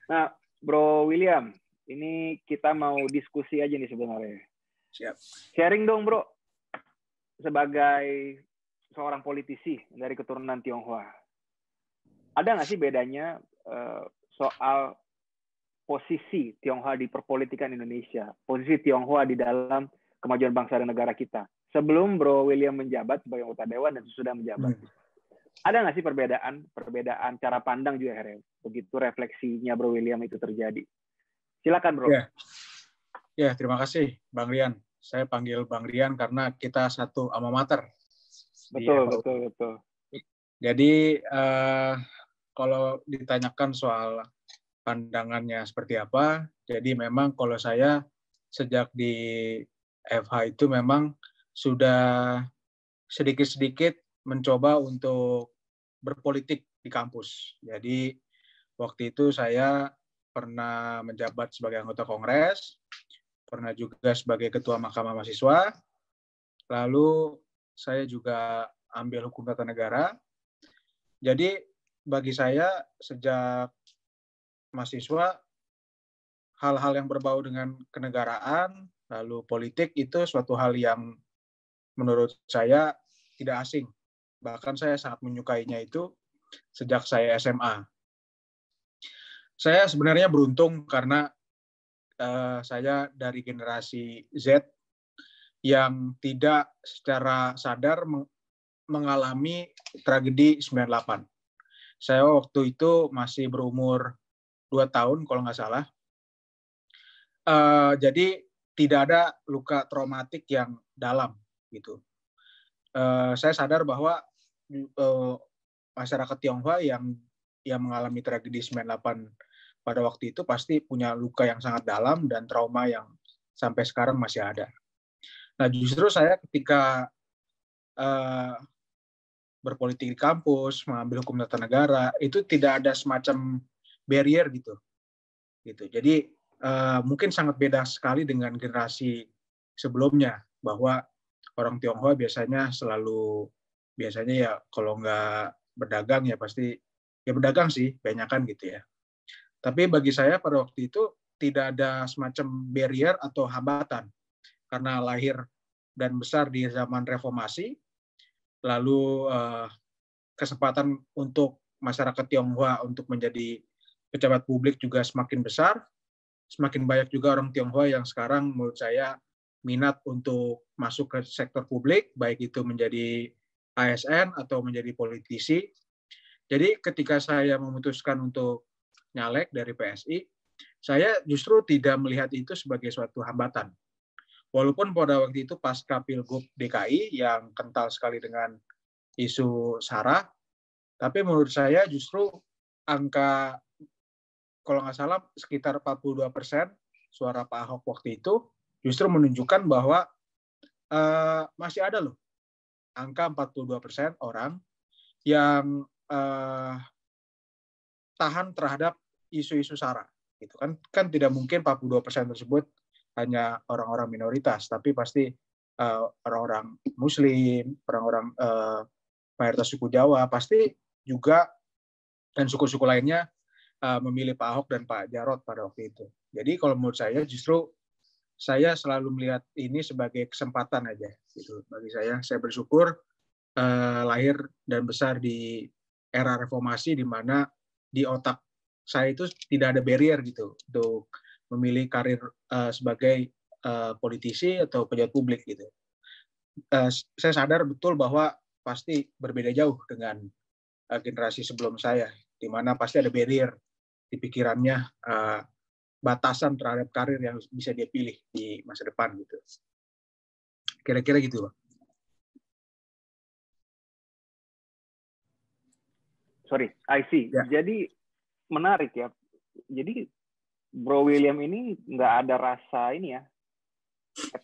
Nah, Bro William, ini kita mau diskusi aja nih sebenarnya. Siap. Sharing dong, Bro. Sebagai seorang politisi dari keturunan Tionghoa, ada nggak sih bedanya soal posisi Tionghoa di perpolitikan Indonesia, posisi Tionghoa di dalam kemajuan bangsa dan negara kita sebelum Bro William menjabat sebagai anggota dewan dan sesudah menjabat? Ada nggak sih perbedaan cara pandang juga, Herel? Begitu refleksinya Bro William itu terjadi. Silakan, Bro. Ya, terima kasih, Bang Rian. Saya panggil Bang Rian karena kita satu alma mater. Betul. Jadi, kalau ditanyakan soal pandangannya seperti apa, jadi memang kalau saya sejak di FH itu memang sudah sedikit-sedikit mencoba untuk berpolitik di kampus. Jadi waktu itu saya pernah menjabat sebagai anggota Kongres, pernah juga sebagai ketua Mahkamah Mahasiswa, lalu saya juga ambil hukum tata negara. Jadi bagi saya sejak mahasiswa, hal-hal yang berbau dengan kenegaraan, lalu politik itu suatu hal yang menurut saya tidak asing. Bahkan saya sangat menyukainya itu sejak saya SMA. Saya sebenarnya beruntung karena saya dari generasi Z yang tidak secara sadar mengalami tragedi 98. Saya waktu itu masih berumur 2 tahun kalau nggak salah. Jadi tidak ada luka traumatik yang dalam gitu. Saya sadar bahwa masyarakat Tionghoa yang mengalami tragedi 98 pada waktu itu pasti punya luka yang sangat dalam dan trauma yang sampai sekarang masih ada. Nah, justru saya ketika berpolitik di kampus, mengambil hukum tata negara, itu tidak ada semacam barrier gitu. Jadi mungkin sangat beda sekali dengan generasi sebelumnya, bahwa orang Tionghoa biasanya ya kalau nggak berdagang ya pasti ya berdagang sih, banyakan gitu ya. Tapi bagi saya pada waktu itu tidak ada semacam barrier atau hambatan karena lahir dan besar di zaman reformasi, lalu kesempatan untuk masyarakat Tionghoa untuk menjadi pejabat publik juga semakin besar, semakin banyak juga orang Tionghoa yang sekarang menurut saya minat untuk masuk ke sektor publik, baik itu menjadi ASN atau menjadi politisi. Jadi ketika saya memutuskan untuk nyalek dari PSI, saya justru tidak melihat itu sebagai suatu hambatan. Walaupun pada waktu itu pasca Pilgub DKI yang kental sekali dengan isu SARA, tapi menurut saya justru angka, kalau nggak salah sekitar 42% suara Pak Ahok waktu itu justru menunjukkan bahwa masih ada loh angka 42% orang yang tahan terhadap isu-isu SARA. Gitu kan tidak mungkin 42% tersebut hanya orang-orang minoritas, tapi pasti orang-orang Muslim, orang-orang mayoritas suku Jawa, pasti juga dan suku-suku lainnya memilih Pak Ahok dan Pak Jarot pada waktu itu. Jadi kalau menurut saya justru saya selalu melihat ini sebagai kesempatan aja gitu. Bagi saya bersyukur lahir dan besar di era reformasi di mana di otak saya itu tidak ada barrier gitu untuk memilih karir sebagai politisi atau pejabat publik gitu. Saya sadar betul bahwa pasti berbeda jauh dengan generasi sebelum saya, di mana pasti ada barrier di pikirannya, batasan terhadap karir yang bisa dia pilih di masa depan gitu. Kira-kira gitu, Bang. Sorry, I see. Ya. Jadi menarik ya. Jadi Bro William ini nggak ada rasa ini ya,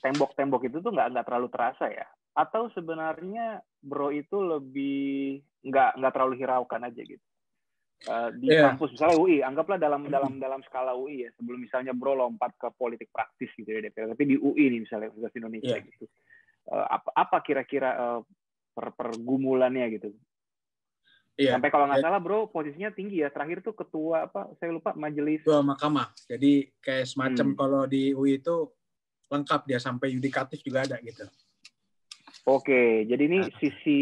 tembok-tembok itu tuh nggak terlalu terasa ya? Atau sebenarnya Bro itu lebih nggak terlalu hiraukan aja gitu? Di kampus misalnya UI, anggaplah dalam skala UI ya, sebelum misalnya Bro lompat ke politik praktis gitu ya DPR, tapi di UI nih misalnya Universitas Indonesia gitu. apa kira-kira pergumulannya gitu. Iya. Sampai kalau nggak salah bro, posisinya tinggi ya. Terakhir tuh ketua apa? Saya lupa, majelis. Ketua mahkamah. Jadi kayak semacam kalau di UI itu lengkap dia, sampai yudikatif juga ada gitu. Oke, jadi ini sisi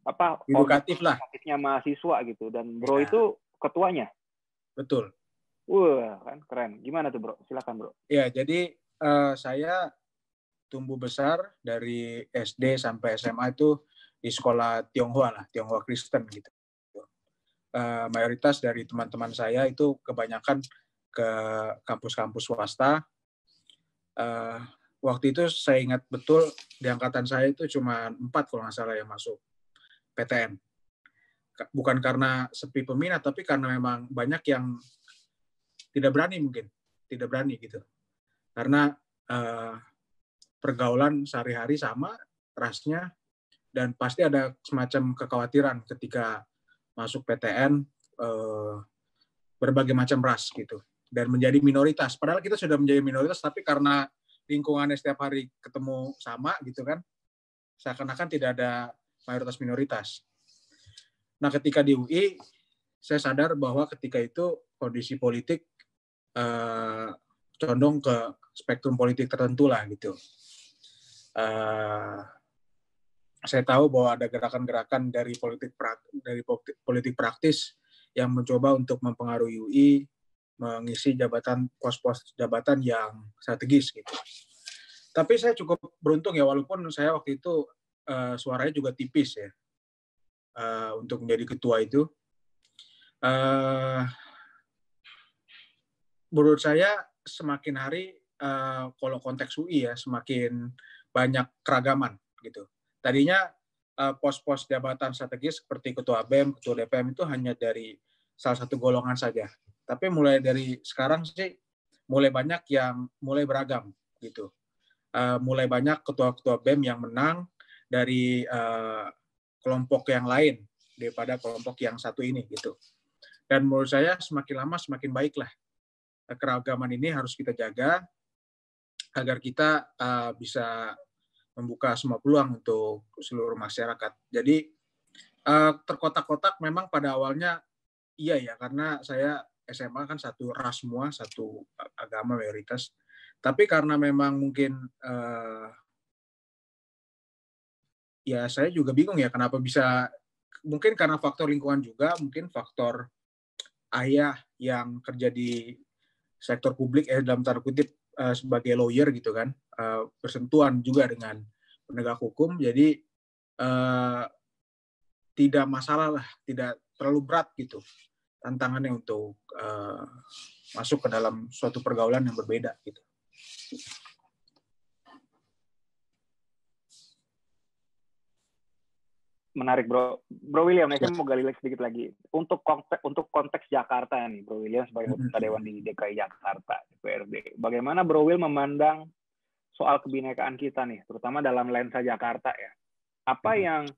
apa? Yudikatif lah. Yudikatifnya mahasiswa gitu. Dan bro itu ketuanya. Betul. Wah, kan keren. Gimana tuh bro? Silakan bro. Ya, jadi saya tumbuh besar dari SD sampai SMA itu di sekolah Tionghoa lah, Tionghoa Kristen gitu. Mayoritas dari teman-teman saya itu kebanyakan ke kampus-kampus swasta. Waktu itu saya ingat betul di angkatan saya itu cuma 4 kalau nggak salah yang masuk PTN. Bukan karena sepi peminat, tapi karena memang banyak yang tidak berani mungkin. Tidak berani gitu. Karena pergaulan sehari-hari sama rasnya, dan pasti ada semacam kekhawatiran ketika masuk PTN berbagai macam ras gitu, dan menjadi minoritas. Padahal kita sudah menjadi minoritas, tapi karena lingkungannya setiap hari ketemu sama gitu kan, seakan-akan tidak ada mayoritas minoritas. Nah, ketika di UI, saya sadar bahwa ketika itu kondisi politik condong ke spektrum politik tertentu lah gitu. Saya tahu bahwa ada gerakan-gerakan dari politik praktis yang mencoba untuk mempengaruhi UI, mengisi jabatan, pos-pos jabatan yang strategis gitu. Tapi saya cukup beruntung ya, walaupun saya waktu itu suaranya juga tipis ya untuk menjadi ketua itu. Menurut saya semakin hari kalau konteks UI ya, semakin banyak keragaman gitu. Tadinya pos-pos jabatan strategis seperti ketua BEM, ketua DPM itu hanya dari salah satu golongan saja. Tapi mulai dari sekarang sih mulai banyak yang mulai beragam gitu. Mulai banyak ketua-ketua BEM yang menang dari kelompok yang lain daripada kelompok yang satu ini gitu. Dan menurut saya semakin lama semakin baik lah. Keragaman ini harus kita jaga agar kita bisa membuka semua peluang untuk seluruh masyarakat. Jadi terkotak-kotak memang pada awalnya iya ya, karena saya SMA kan satu ras semua, satu agama mayoritas. Tapi karena memang mungkin ya saya juga bingung ya kenapa bisa, mungkin karena faktor lingkungan juga, mungkin faktor ayah yang kerja di sektor publik dalam tanda kutip sebagai lawyer gitu kan, bersentuhan juga dengan penegak hukum, jadi tidak masalah lah, tidak terlalu berat gitu tantangannya untuk masuk ke dalam suatu pergaulan yang berbeda gitu. Menarik bro. Bro William, saya mau gali sedikit lagi. Untuk konteks Jakarta nih, Bro William sebagai anggota Dewan di DKI Jakarta, DPRD. Bagaimana Bro Will memandang soal kebinekaan kita nih, terutama dalam lensa Jakarta ya. Apa yang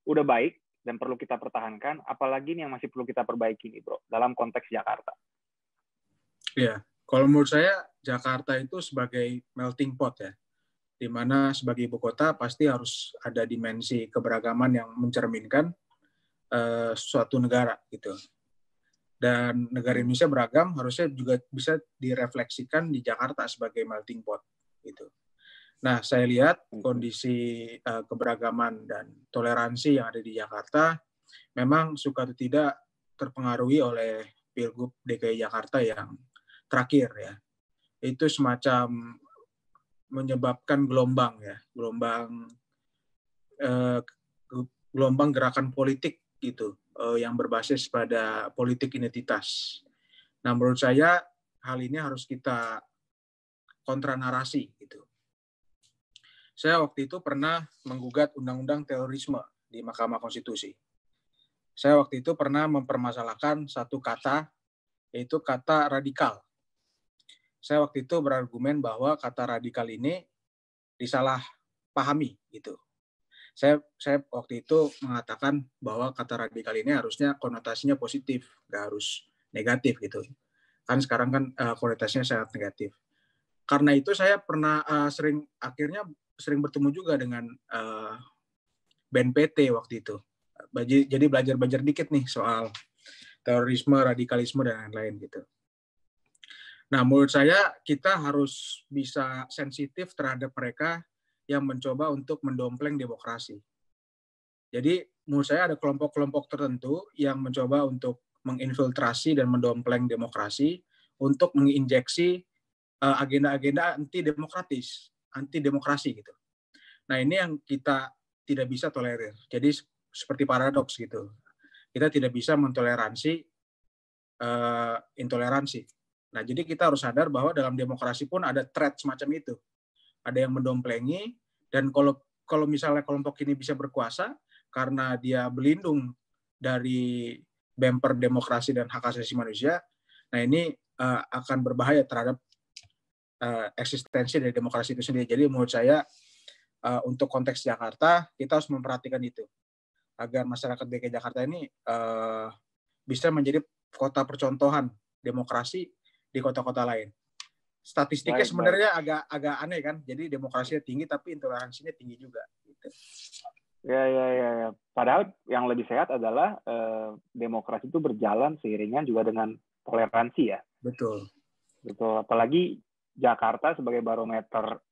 udah baik dan perlu kita pertahankan, apalagi nih yang masih perlu kita perbaiki nih bro, dalam konteks Jakarta? Ya, kalau menurut saya Jakarta itu sebagai melting pot ya, di mana sebagai ibu kota pasti harus ada dimensi keberagaman yang mencerminkan suatu negara gitu. Dan negara Indonesia beragam, harusnya juga bisa direfleksikan di Jakarta sebagai melting pot gitu. Nah, saya lihat kondisi keberagaman dan toleransi yang ada di Jakarta memang suka atau tidak terpengaruhi oleh Pilgub DKI Jakarta yang terakhir ya. Itu semacam menyebabkan gelombang gerakan politik gitu yang berbasis pada politik identitas. Nah, menurut saya hal ini harus kita kontra narasi gitu. Saya waktu itu pernah menggugat undang-undang terorisme di Mahkamah Konstitusi. Saya waktu itu pernah mempermasalahkan satu kata, yaitu kata radikal. Saya waktu itu berargumen bahwa kata radikal ini disalah pahami gitu. Saya waktu itu mengatakan bahwa kata radikal ini harusnya konotasinya positif, nggak harus negatif gitu. Kan sekarang kan konotasinya sangat negatif. Karena itu saya pernah sering akhirnya sering bertemu juga dengan BNPT waktu itu. Jadi belajar dikit nih soal terorisme, radikalisme, dan lain-lain gitu. Nah, menurut saya kita harus bisa sensitif terhadap mereka yang mencoba untuk mendompleng demokrasi. Jadi, menurut saya ada kelompok-kelompok tertentu yang mencoba untuk menginfiltrasi dan mendompleng demokrasi untuk menginjeksi agenda-agenda anti-demokrasi gitu. Nah, ini yang kita tidak bisa tolerir. Jadi, seperti paradoks gitu. Kita tidak bisa mentoleransi intoleransi. Nah, jadi kita harus sadar bahwa dalam demokrasi pun ada threat semacam itu. Ada yang mendomplengi, dan kalau misalnya kelompok ini bisa berkuasa karena dia berlindung dari bemper demokrasi dan hak asasi manusia, nah ini akan berbahaya terhadap eksistensi dari demokrasi itu sendiri. Jadi menurut saya untuk konteks Jakarta, kita harus memperhatikan itu, agar masyarakat DKI Jakarta ini bisa menjadi kota percontohan demokrasi di kota-kota lain. Statistiknya sebenarnya agak aneh kan, jadi demokrasinya tinggi tapi intoleransinya tinggi juga. Gitu. Ya. Padahal yang lebih sehat adalah demokrasi itu berjalan seiringan juga dengan toleransi ya. Betul. Apalagi Jakarta sebagai barometer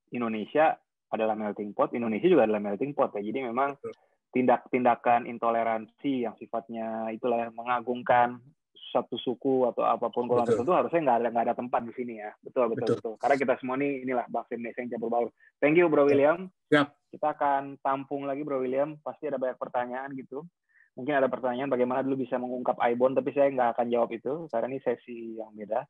Indonesia adalah melting pot, Indonesia juga adalah melting pot ya. Jadi memang tindakan intoleransi yang sifatnya itulah mengagungkan satu suku atau apapun golongan tertentu harusnya nggak ada tempat di sini ya. Betul. Karena kita semua inilah bangsa Indonesia yang campur baur. Thank you Bro William. Yep. Kita akan tampung lagi Bro William. Pasti ada banyak pertanyaan gitu. Mungkin ada pertanyaan bagaimana dulu bisa mengungkap Aibon, tapi saya nggak akan jawab itu karena ini sesi yang beda.